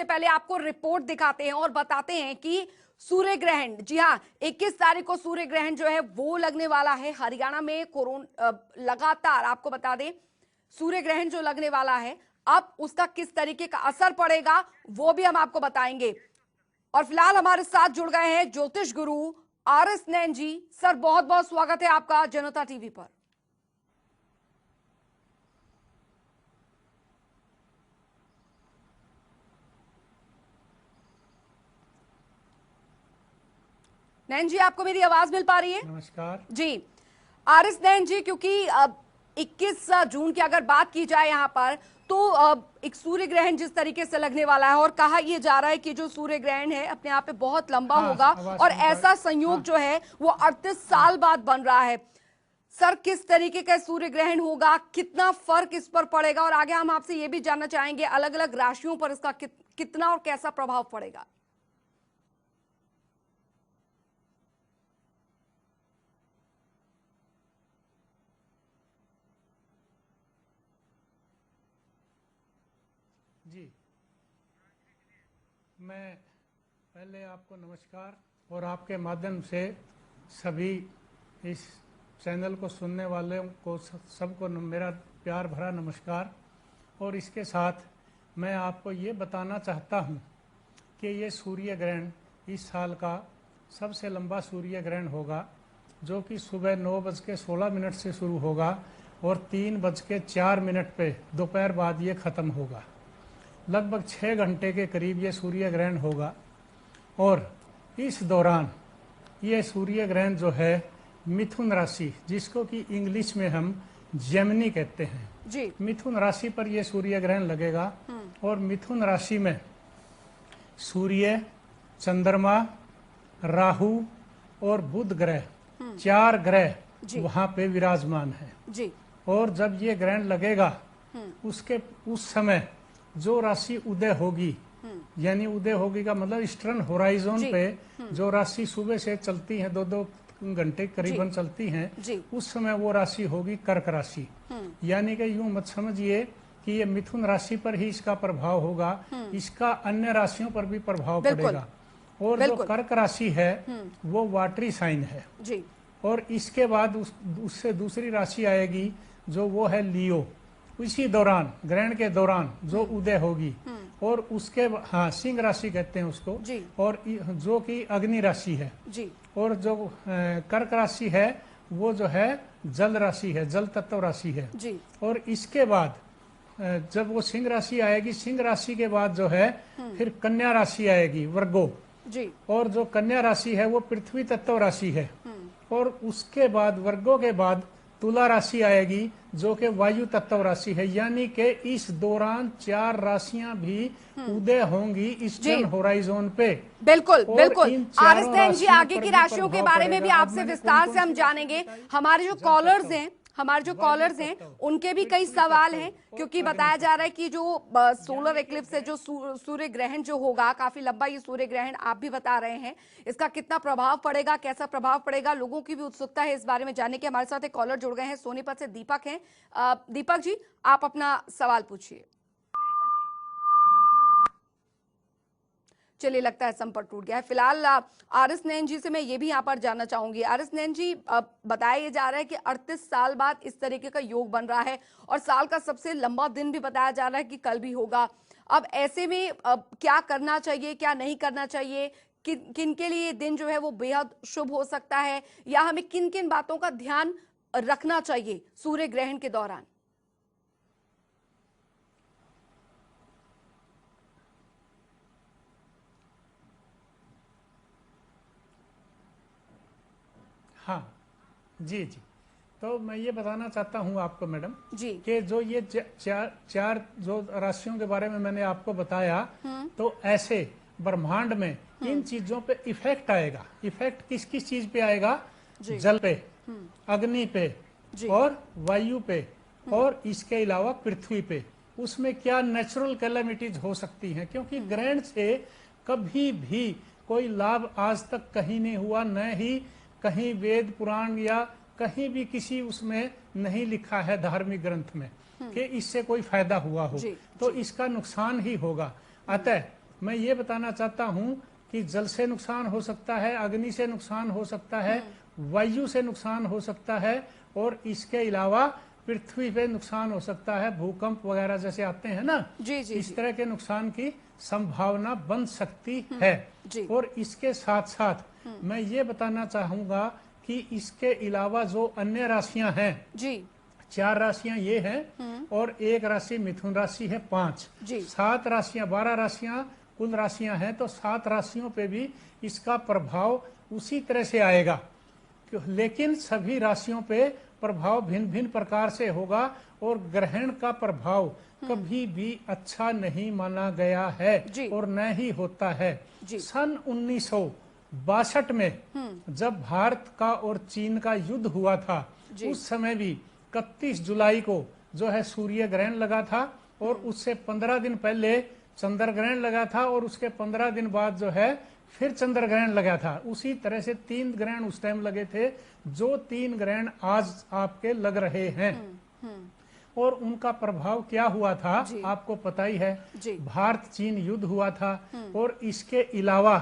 सबसे पहले आपको रिपोर्ट दिखाते हैं और बताते हैं कि सूर्य ग्रहण, जी हाँ, 21 तारीख को सूर्य ग्रहण जो है वो लगने वाला है हरियाणा में। लगातार आपको बता दें सूर्य ग्रहण जो लगने वाला है, अब उसका किस तरीके का असर पड़ेगा वो भी हम आपको बताएंगे। और फिलहाल हमारे साथ जुड़ गए हैं ज्योतिष गुरु आर.एस. नैन जी। सर, बहुत बहुत स्वागत है आपका जनता टीवी पर। नैन जी, आपको मेरी आवाज मिल पा रही है? नमस्कार जी आर.एस. नैन जी, क्योंकि 21 जून की अगर बात की जाए यहाँ पर, तो एक सूर्य ग्रहण जिस तरीके से लगने वाला है और कहा यह जा रहा है कि जो सूर्य ग्रहण है अपने आप में बहुत लंबा होगा और ऐसा संयोग जो है वो 38 साल बाद बन रहा है। सर, किस तरीके का सूर्य ग्रहण होगा, कितना फर्क इस पर पड़ेगा, और आगे हम आपसे ये भी जानना चाहेंगे अलग अलग राशियों पर इसका कितना और कैसा प्रभाव पड़ेगा। जी, मैं पहले आपको नमस्कार और आपके माध्यम से सभी इस चैनल को सुनने वालों को सबको मेरा प्यार भरा नमस्कार। और इसके साथ मैं आपको ये बताना चाहता हूँ कि ये सूर्य ग्रहण इस साल का सबसे लंबा सूर्य ग्रहण होगा, जो कि सुबह 9:16 से शुरू होगा और 3:04 पे दोपहर बाद ये ख़त्म होगा। लगभग 6 घंटे के करीब ये सूर्य ग्रहण होगा। और इस दौरान ये सूर्य ग्रहण जो है मिथुन राशि, जिसको कि इंग्लिश में हम जेमिनी कहते हैं जी, मिथुन राशि पर यह सूर्य ग्रहण लगेगा। और मिथुन राशि में सूर्य, चंद्रमा, राहु और बुध ग्रह, 4 ग्रह वहां पे विराजमान है जी। और जब ये ग्रहण लगेगा उस समय जो राशि उदय होगी, यानी उदय होगी का मतलब ईस्टर्न होराइजन पे जो राशि सुबह से चलती है, 2-2 घंटे करीबन चलती हैं, उस समय वो राशि होगी कर्क राशि। यानी कि यूं मत समझिए कि ये मिथुन राशि पर ही इसका प्रभाव होगा, इसका अन्य राशियों पर भी प्रभाव पड़ेगा। और जो कर्क राशि है वो वाटरी साइन है जी। और इसके बाद उससे दूसरी राशि आएगी जो वो है लियो। इसी दौरान, ग्रहण के दौरान जो उदय होगी और उसके हाँ सिंह राशि कहते हैं उसको, और जो कि अग्नि राशि है जी। और जो कर्क राशि है वो जो है जल राशि है, जल तत्व राशि है जी। और इसके बाद जब वो सिंह राशि आएगी, सिंह राशि के बाद जो है फिर कन्या राशि आएगी, वर्गो जी। और जो कन्या राशि है वो पृथ्वी तत्व राशि है। और उसके बाद वर्गों के बाद तुला राशि आएगी जो कि वायु तत्व राशि है। यानी कि इस दौरान 4 राशियां भी उदय होंगी ईस्टर्न होराइजन पे। बिल्कुल बिल्कुल। आर.एस. नैन जी, आगे की राशियों के बारे में भी आपसे विस्तार से हम जानेंगे। हमारे जो कॉलर्स हैं उनके भी कई सवाल हैं, क्योंकि बताया जा रहा है कि जो सोलर एक्लिप्स है, जो सूर्य ग्रहण जो होगा, काफी लंबा ये सूर्य ग्रहण आप भी बता रहे हैं, इसका कितना प्रभाव पड़ेगा, कैसा प्रभाव पड़ेगा, लोगों की भी उत्सुकता है इस बारे में जानने की। हमारे साथ एक कॉलर जुड़ गए हैं, सोनीपत से दीपक हैं। दीपक जी, आप अपना सवाल पूछिए। चलिए, लगता है संपर्क टूट गया है। फिलहाल आर.एस. नैन जी से मैं ये भी यहाँ पर जानना चाहूंगी। आर.एस. नैन जी, बताया जा रहा है कि 38 साल बाद इस तरीके का योग बन रहा है और साल का सबसे लंबा दिन भी बताया जा रहा है कि कल भी होगा। अब ऐसे में क्या करना चाहिए, क्या नहीं करना चाहिए, किन के लिए दिन जो है वो बेहद शुभ हो सकता है, या हमें किन किन बातों का ध्यान रखना चाहिए सूर्य ग्रहण के दौरान? हाँ जी जी, तो मैं ये बताना चाहता हूँ आपको मैडम जी कि जो ये चार जो राशियों के बारे में मैंने आपको बताया, तो ऐसे ब्रह्मांड में इन चीजों पे इफेक्ट आएगा। इफेक्ट किस किस चीज पे आएगा? जल पे, अग्नि पे और वायु पे और इसके अलावा पृथ्वी पे। उसमें क्या नेचुरल कैलेमिटीज हो सकती हैं, क्योंकि ग्रहण से कभी भी कोई लाभ आज तक कहीं नहीं हुआ, न ही कहीं वेद पुराण या कहीं भी किसी उसमें नहीं लिखा है धार्मिक ग्रंथ में कि इससे कोई फायदा हुआ हो। तो इसका नुकसान ही होगा। अतः मैं ये बताना चाहता हूँ कि जल से नुकसान हो सकता है, अग्नि से नुकसान हो सकता है, वायु से नुकसान हो सकता है, और इसके अलावा पृथ्वी पे नुकसान हो सकता है, भूकंप वगैरह जैसे आते हैं ना, इस तरह के नुकसान की संभावना बन सकती है। और इसके साथ साथ मैं ये बताना चाहूंगा कि इसके अलावा जो अन्य राशियां हैं, 4 राशियां ये हैं और एक राशि मिथुन राशि है, 5, 7 राशियां, 12 राशियां कुल राशियां हैं, तो 7 राशियों पे भी इसका प्रभाव उसी तरह से आएगा। लेकिन सभी राशियों पे प्रभाव भिन्न भिन्न प्रकार से होगा, और ग्रहण का प्रभाव कभी भी अच्छा नहीं माना गया है और न ही होता है। सन 1962 में जब भारत का और चीन का युद्ध हुआ था, उस समय भी 31 जुलाई को जो है सूर्य ग्रहण लगा था, और उससे 15 दिन पहले चंद्र ग्रहण लगा था, और उसके 15 दिन बाद जो है फिर चंद्र ग्रहण लगा था। उसी तरह से 3 ग्रहण उस टाइम लगे थे, जो 3 ग्रहण आज आपके लग रहे हैं। और उनका प्रभाव क्या हुआ था आपको पता ही है। भारत चीन युद्ध हुआ था, और इसके अलावा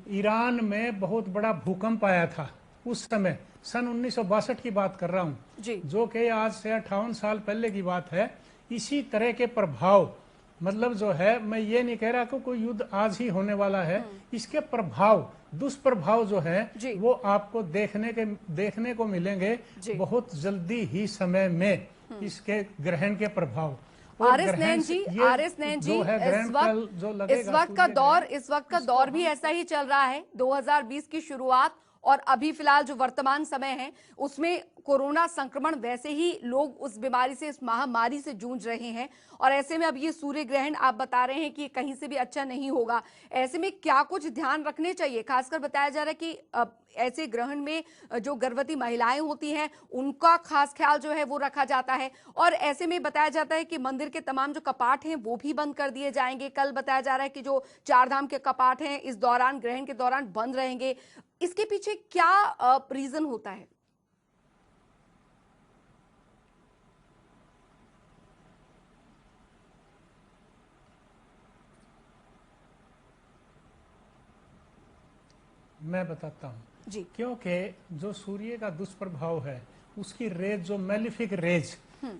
ईरान में बहुत बड़ा भूकंप आया था उस समय। सन 1962 की बात कर रहा हूँ, जो कि आज से 58 साल पहले की बात है। इसी तरह के प्रभाव, मतलब जो है, मैं ये नहीं कह रहा कि कोई युद्ध आज ही होने वाला है, इसके प्रभाव, दुष्प्रभाव जो है वो आपको देखने को मिलेंगे बहुत जल्दी ही समय में, इसके ग्रहण के प्रभाव। आर.एस. नैन जी, इस वक्त का दौर भी ऐसा ही चल रहा है। 2020 की शुरुआत और अभी फिलहाल जो वर्तमान समय है, उसमें कोरोना संक्रमण, वैसे ही लोग उस बीमारी से, इस महामारी से जूझ रहे हैं, और ऐसे में अब ये सूर्य ग्रहण आप बता रहे हैं कि कहीं से भी अच्छा नहीं होगा। ऐसे में क्या कुछ ध्यान रखने चाहिए? खासकर बताया जा रहा है कि ऐसे ग्रहण में जो गर्भवती महिलाएं होती हैं उनका खास ख्याल जो है वो रखा जाता है, और ऐसे में बताया जाता है कि मंदिर के तमाम जो कपाट हैं वो भी बंद कर दिए जाएंगे। कल बताया जा रहा है कि जो 4 धाम के कपाट हैं इस दौरान, ग्रहण के दौरान बंद रहेंगे। इसके पीछे क्या रीजन होता है? मैं बताता हूँ जी। क्योंकि जो सूर्य का दुष्प्रभाव है, उसकी रेज, जो मेलिफिक रेज,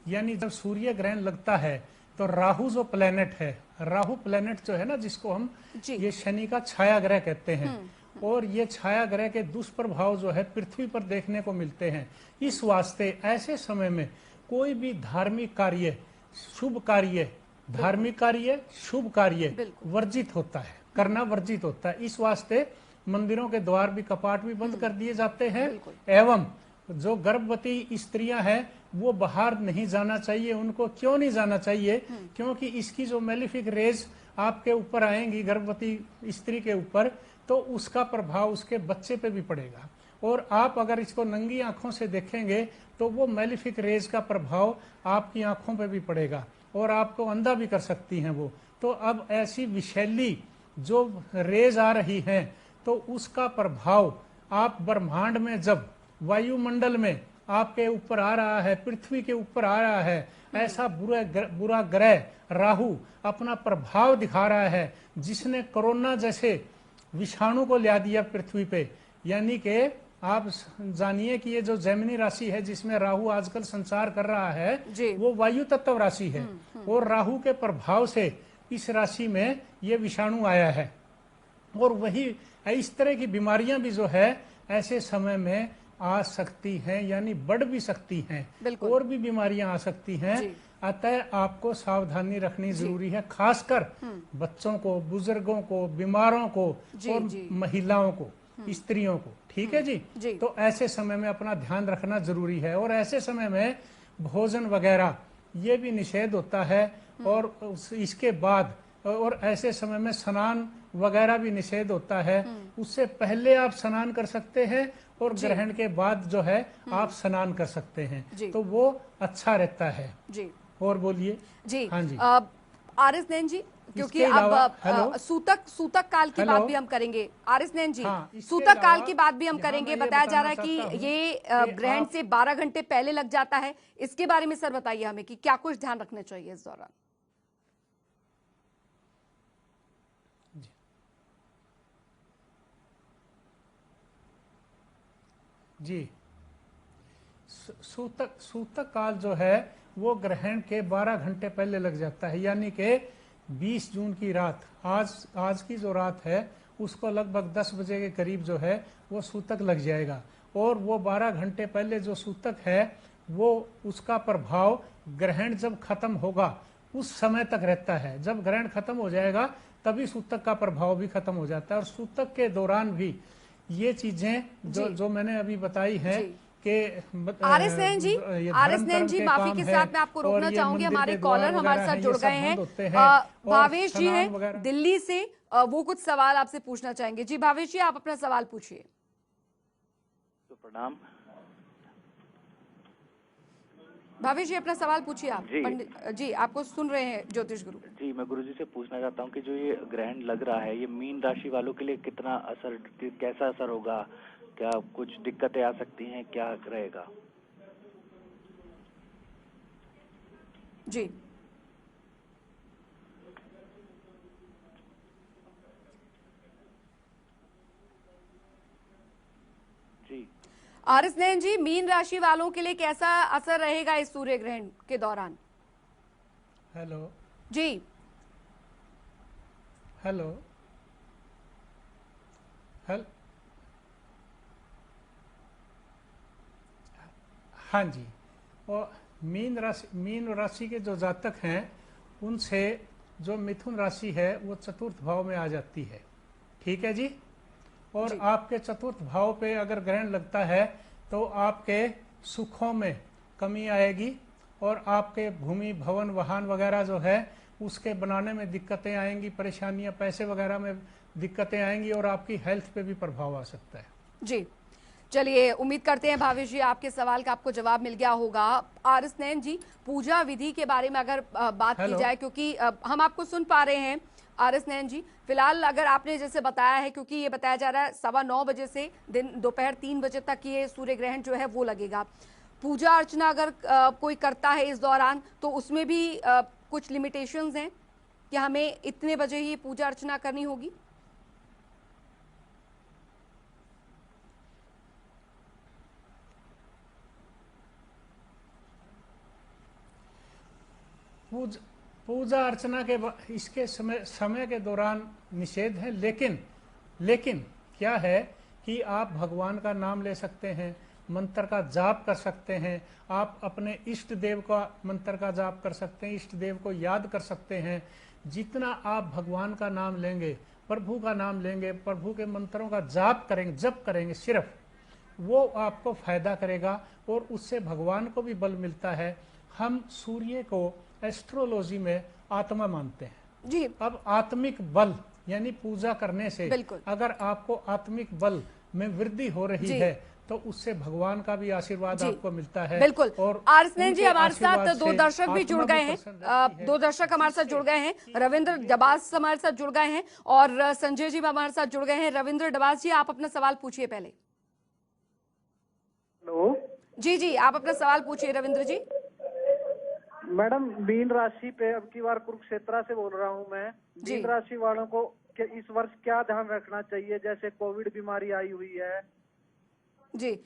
यानी जब सूर्य ग्रहण लगता है तो राहु जो प्लेनेट है, राहु प्लेनेट जो है ना, जिसको हम ये शनि का छाया ग्रह कहते हैं, और ये छाया ग्रह के दुष्प्रभाव जो है पृथ्वी पर देखने को मिलते हैं। इस वास्ते ऐसे समय में कोई भी धार्मिक कार्य, शुभ कार्य, धार्मिक कार्य, शुभ कार्य वर्जित होता है, करना वर्जित होता है। इस वास्ते मंदिरों के द्वार भी, कपाट भी बंद कर दिए जाते हैं, एवं जो गर्भवती स्त्रियां हैं वो बाहर नहीं जाना चाहिए। उनको क्यों नहीं जाना चाहिए? क्योंकि इसकी जो मेलिफिक रेज आपके ऊपर आएंगी, गर्भवती स्त्री के ऊपर, तो उसका प्रभाव उसके बच्चे पे भी पड़ेगा, और आप अगर इसको नंगी आंखों से देखेंगे तो वो मेलिफिक रेज का प्रभाव आपकी आंखों पे भी पड़ेगा, और आपको अंधा भी कर सकती हैं वो। तो अब ऐसी विषैली जो रेज आ रही हैं, तो उसका प्रभाव आप ब्रह्मांड में, जब वायुमंडल में आपके ऊपर आ रहा है, पृथ्वी के ऊपर आ रहा है, ऐसा बुरा ग्रह राहु अपना प्रभाव दिखा रहा है, जिसने कोरोना जैसे विषाणु को ला दिया पृथ्वी पे। यानी कि आप जानिए कि ये जो जेमिनी राशि है, जिसमें राहु आजकल संचार कर रहा है, वो वायु तत्व राशि है, और राहु के प्रभाव से इस राशि में ये विषाणु आया है। और वही इस तरह की बीमारियां भी जो है ऐसे समय में आ सकती हैं, यानी बढ़ भी सकती हैं, और भी बीमारियां आ सकती हैं। अतः आपको सावधानी रखनी जरूरी है, खासकर बच्चों को, बुजुर्गों को, बीमारों को, और महिलाओं को, स्त्रियों को। ठीक है जी? तो ऐसे समय में अपना ध्यान रखना जरूरी है। और ऐसे समय में भोजन वगैरह ये भी निषेध होता है, और इसके बाद, और ऐसे समय में स्नान वगैरह भी निषेध होता है। उससे पहले आप स्नान कर सकते हैं, और ग्रहण के बाद जो है आप स्नान कर सकते हैं, तो वो अच्छा रहता है जी। और बोलिए जी। हाँ जी। आर.एस. नैन जी, क्योंकि अब सूतक काल की बात भी हम करेंगे। आर.एस. नैन जी, सूतक काल की बात भी हम करेंगे। बताया जा रहा है कि ये ग्रहण से 12 घंटे पहले लग जाता है। इसके बारे में सर बताइए हमें कि क्या कुछ ध्यान रखना चाहिए इस दौरान। जी, सूतक काल जो है वो ग्रहण के 12 घंटे पहले लग जाता है, यानी कि 20 जून की रात, आज की जो रात है उसको लगभग 10 बजे के करीब जो है वो सूतक लग जाएगा। और वो 12 घंटे पहले जो सूतक है वो उसका प्रभाव ग्रहण जब खत्म होगा उस समय तक रहता है। जब ग्रहण खत्म हो जाएगा तभी सूतक का प्रभाव भी खत्म हो जाता है। और सूतक के दौरान भी ये चीजें जो मैंने अभी बताई हैं कि आर.एस. नैन जी माफी के साथ मैं आपको रोकना चाहूंगी, हमारे कॉलर हमारे साथ जुड़ गए हैं। भावेश जी हैं दिल्ली से, वो कुछ सवाल आपसे पूछना चाहेंगे। जी भावेश जी, आप अपना सवाल पूछिए। तो प्रणाम भावेश जी, अपना सवाल पूछिए आप। जी। पंडित जी आपको सुन रहे हैं ज्योतिष गुरु। जी, मैं गुरुजी से पूछना चाहता हूँ कि जो ये ग्रहण लग रहा है ये मीन राशि वालों के लिए कितना असर, कैसा असर होगा, क्या कुछ दिक्कतें आ सकती हैं, क्या रहेगा? जी जी, आर.एस. नैन जी, मीन राशि वालों के लिए कैसा असर रहेगा इस सूर्य ग्रहण के दौरान? हेलो जी हेलो हेल हाँ जी। और मीन राशि के जो जातक हैं उनसे जो मिथुन राशि है वो चतुर्थ भाव में आ जाती है। ठीक है जी। और जी। आपके चतुर्थ भाव पे अगर ग्रहण लगता है तो आपके सुखों में कमी आएगी और आपके भूमि भवन वाहन वगैरह जो है उसके बनाने में दिक्कतें आएंगी, परेशानियां, पैसे वगैरह में दिक्कतें आएंगी और आपकी हेल्थ पे भी प्रभाव आ सकता है। जी चलिए, उम्मीद करते हैं भावेश जी आपके सवाल का आपको जवाब मिल गया होगा। आर.एस. नैन जी, पूजा विधि के बारे में अगर बात की जाए, क्योंकि हम आपको सुन पा रहे हैं आर.एस. नैन जी, फिलहाल अगर आपने जैसे बताया है, क्योंकि ये बताया जा रहा है 9:15 बजे से दोपहर 3 बजे तक ये सूर्य ग्रहण जो है वो लगेगा। पूजा अर्चना अगर कोई करता है इस दौरान तो उसमें भी कुछ लिमिटेशंस हैं कि हमें इतने बजे ही पूजा अर्चना करनी होगी? पूजा अर्चना के इसके समय के दौरान निषेध है, लेकिन क्या है कि आप भगवान का नाम ले सकते हैं, मंत्र का जाप कर सकते हैं, आप अपने इष्ट देव का मंत्र का जाप कर सकते हैं, इष्ट देव को याद कर सकते हैं। जितना आप भगवान का नाम लेंगे, प्रभु का नाम लेंगे, प्रभु के मंत्रों का जप करेंगे सिर्फ, वो आपको फायदा करेगा और उससे भगवान को भी बल मिलता है। हम सूर्य को एस्ट्रोलॉजी में आत्मा मानते हैं जी। अब आत्मिक बल यानी पूजा करने से अगर आपको आत्मिक बल में वृद्धि हो रही है तो उससे भगवान का भी आशीर्वाद आपको मिलता है। बिल्कुल। और आर.एस. नैन जी, हमारे साथ दो दर्शक भी जुड़ गए हैं, दो दर्शक हमारे साथ जुड़ गए हैं। रविंद्र डबास हमारे साथ जुड़ गए हैं और संजय जी हमारे साथ जुड़ गए हैं। रविंद्र डबास जी, आप अपना सवाल पूछिए पहले। हेलो जी जी, आप अपना सवाल पूछिए रविंद्र जी। मैडम, मीन राशि पे अब की बार कुरुक्षेत्र से बोल रहा हूँ मैं। मीन राशि वालों को इस वर्ष क्या ध्यान रखना चाहिए, जैसे कोविड बीमारी आई हुई है? जी,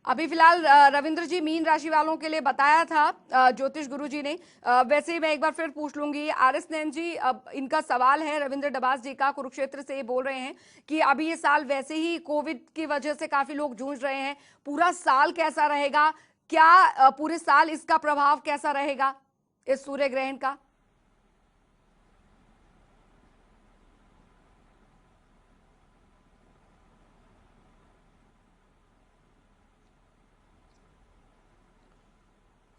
अभी फिलहाल रविंद्र जी मीन राशि वालों के लिए बताया था ज्योतिष गुरु जी ने। वैसे मैं एक बार फिर पूछ लूंगी आर.एस. नैन जी, अब इनका सवाल है रविंद्र डबास जी का, कुरुक्षेत्र से ये बोल रहे हैं कि अभी ये साल वैसे ही कोविड की वजह से काफी लोग जूझ रहे हैं, पूरा साल कैसा रहेगा, क्या पूरे साल इसका प्रभाव कैसा रहेगा इस सूर्य ग्रहण का?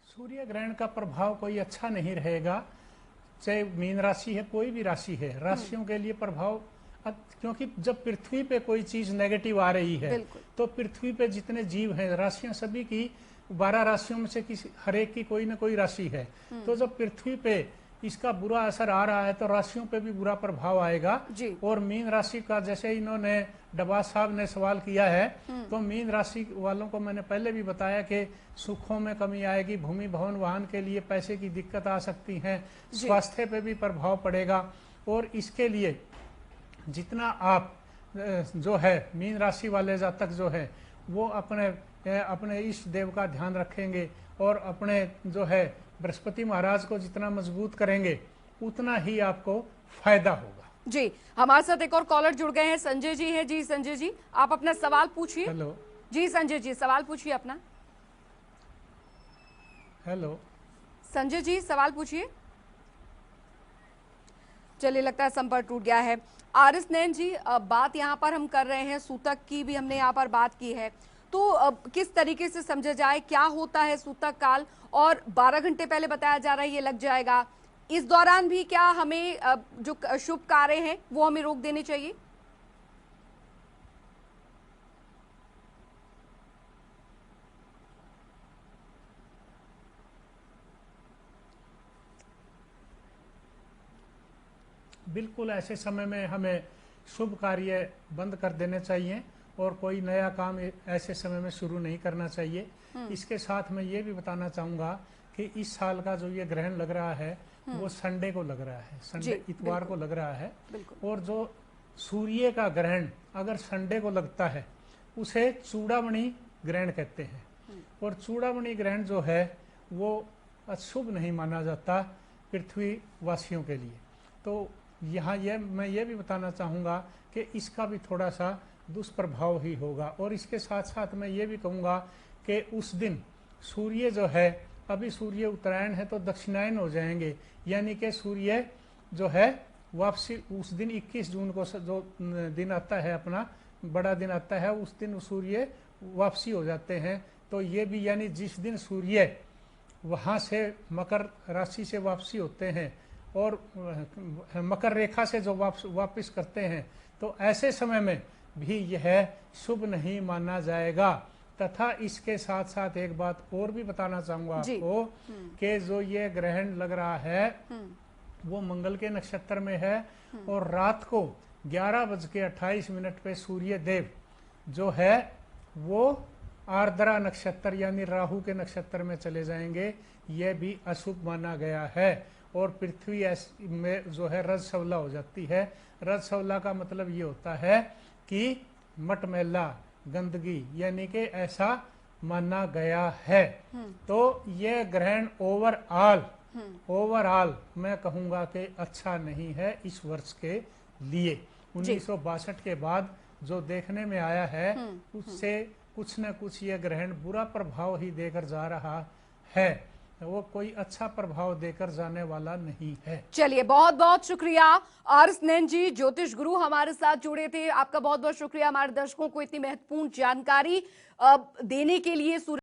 सूर्य ग्रहण का प्रभाव कोई अच्छा नहीं रहेगा, चाहे मीन राशि है कोई भी राशि है, राशियों के लिए प्रभाव, क्योंकि जब पृथ्वी पे कोई चीज नेगेटिव आ रही है तो पृथ्वी पे जितने जीव हैं, राशियां सभी की 12 राशियों में से किसी हर एक की कोई ना कोई राशि है, तो जब पृथ्वी पे इसका बुरा असर आ रहा है तो राशियों पे भी बुरा प्रभाव आएगा। और मीन राशि का जैसे इन्होंने डबास साहब ने सवाल किया है तो मीन राशि वालों को मैंने पहले भी बताया कि सुखों में कमी आएगी, भूमि भवन वाहन के लिए पैसे की दिक्कत आ सकती है, स्वास्थ्य पे भी प्रभाव पड़ेगा। और इसके लिए जितना आप जो है मीन राशि वाले जातक जो है वो अपने अपने इष्ट देव का ध्यान रखेंगे और अपने जो है बृहस्पति महाराज को जितना मजबूत करेंगे उतना ही आपको फायदा होगा। जी, हमारे साथ एक और कॉलर जुड़ गए हैं, संजय जी हैं। जी संजय जी, आप अपना सवाल पूछिए। हेलो। जी संजय जी, सवाल पूछिए अपना। हेलो संजय जी, सवाल पूछिए। चलिए, लगता है संपर्क टूट गया है। आरएस नैन जी, बात यहाँ पर हम कर रहे हैं, सूतक की भी हमने यहाँ पर बात की है, तो किस तरीके से समझा जाए, क्या होता है सूतक काल? और 12 घंटे पहले बताया जा रहा है ये लग जाएगा, इस दौरान भी क्या हमें जो शुभ कार्य हैं वो हमें रोक देने चाहिए? बिल्कुल, ऐसे समय में हमें शुभ कार्य बंद कर देने चाहिए और कोई नया काम ऐसे समय में शुरू नहीं करना चाहिए। इसके साथ मैं ये भी बताना चाहूँगा कि इस साल का जो ये ग्रहण लग रहा है वो संडे को लग रहा है, संडे इतवार को लग रहा है। और जो सूर्य का ग्रहण अगर संडे को लगता है उसे चूड़ामणि ग्रहण कहते हैं। और चूड़ामणि ग्रहण जो है वो अशुभ नहीं माना जाता पृथ्वी वासियों के लिए। तो यहाँ मैं ये भी बताना चाहूँगा कि इसका भी थोड़ा सा दुष्प्रभाव ही होगा। और इसके साथ साथ मैं ये भी कहूँगा कि उस दिन सूर्य जो है, अभी सूर्य उत्तरायण है तो दक्षिणायन हो जाएंगे, यानी कि सूर्य जो है वापसी उस दिन 21 जून को जो दिन आता है, अपना बड़ा दिन आता है, उस दिन सूर्य वापसी हो जाते हैं। तो ये भी यानी जिस दिन सूर्य वहाँ से मकर राशि से वापसी होते हैं और मकर रेखा से जो वापस करते हैं, तो ऐसे समय में भी यह शुभ नहीं माना जाएगा। तथा इसके साथ साथ एक बात और भी बताना चाहूंगा आपको कि जो ये ग्रहण लग रहा है वो मंगल के नक्षत्र में है और रात को 11:28 पे सूर्य देव जो है वो आर्द्रा नक्षत्र यानी राहु के नक्षत्र में चले जाएंगे। यह भी अशुभ माना गया है और पृथ्वी में जो है रजस्वला हो जाती है। रजस्वला का मतलब ये होता है कि मटमैला, गंदगी, यानी कि ऐसा माना गया है। तो ये ग्रहण ओवरऑल मैं कहूंगा कि अच्छा नहीं है इस वर्ष के लिए। 1962 के बाद जो देखने में आया है उससे कुछ न कुछ ये ग्रहण बुरा प्रभाव ही देकर जा रहा है, वो कोई अच्छा प्रभाव देकर जाने वाला नहीं है। चलिए, बहुत बहुत शुक्रिया आरएस नैन जी, ज्योतिष गुरु हमारे साथ जुड़े थे। आपका बहुत बहुत शुक्रिया हमारे दर्शकों को इतनी महत्वपूर्ण जानकारी देने के लिए।